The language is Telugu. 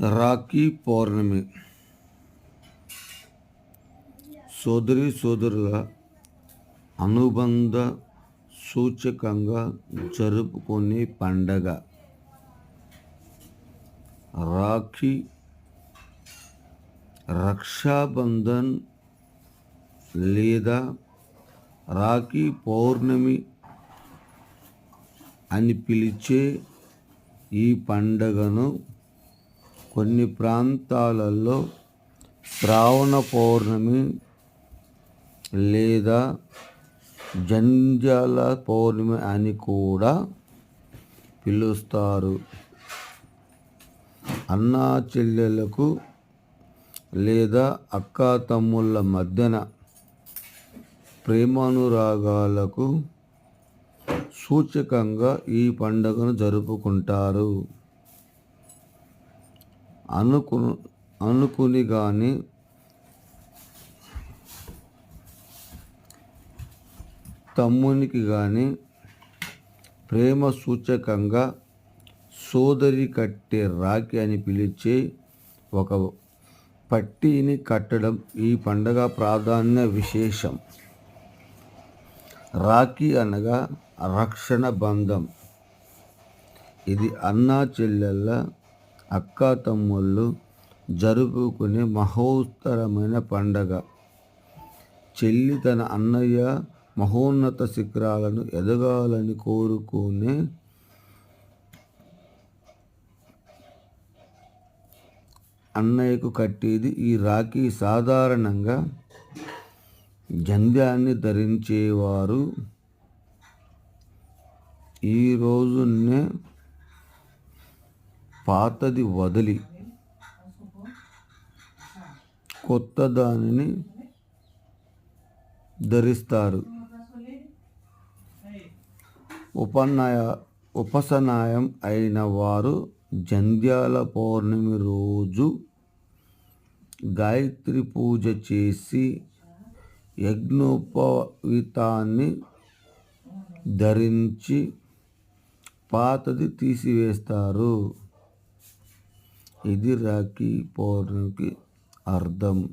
రాఖీ పౌర్ణమి సోదరి సోదరుల అనుబంధ సూచకంగా జరుపుకునే పండగ. రాఖీ రక్షాబంధన్ లేదా రాఖీ పౌర్ణమి అని పిలిచే ఈ పండగను కొన్ని ప్రాంతాలలో శ్రావణ పౌర్ణమి లేదా జంధ్యాల పౌర్ణమి అని కూడా పిలుస్తారు. అన్నా చెల్లెలకు లేదా అక్కా తమ్ముళ్ళ మధ్యన ప్రేమానురాగాలకు సూచకంగా ఈ పండుగను జరుపుకుంటారు. అనుకుని కానీ తమ్మునికి కానీ ప్రేమ సూచకంగా సోదరి కట్టే రాఖీ అని పిలిచే ఒక పట్టీని కట్టడం ఈ పండగ ప్రాధాన్య విశేషం. రాఖీ అనగా రక్షణ బంధం. ఇది అన్నా చెల్లెళ్ళ అక్కా తమ్ముళ్ళు జరుపుకునే మహోత్తరమైన పండగ. చెల్లి తన అన్నయ్య మహోన్నత శిఖరాలను ఎదగాలని కోరుకునే అన్నయ్యకు కట్టేది ఈ రాఖీ. సాధారణంగా జంధ్యాన్ని ధరించేవారు ఈ రోజునే పాతది వదిలి కొత్త దానిని ధరిస్తారు. ఉపసనాయం అయిన వారు జంధ్యాల పౌర్ణమి రోజు గాయత్రి పూజ చేసి యజ్ఞోపవీతాన్ని ధరించి పాతది తీసివేస్తారు. ఇది రాఖీ పౌర్ణమికి అర్థం.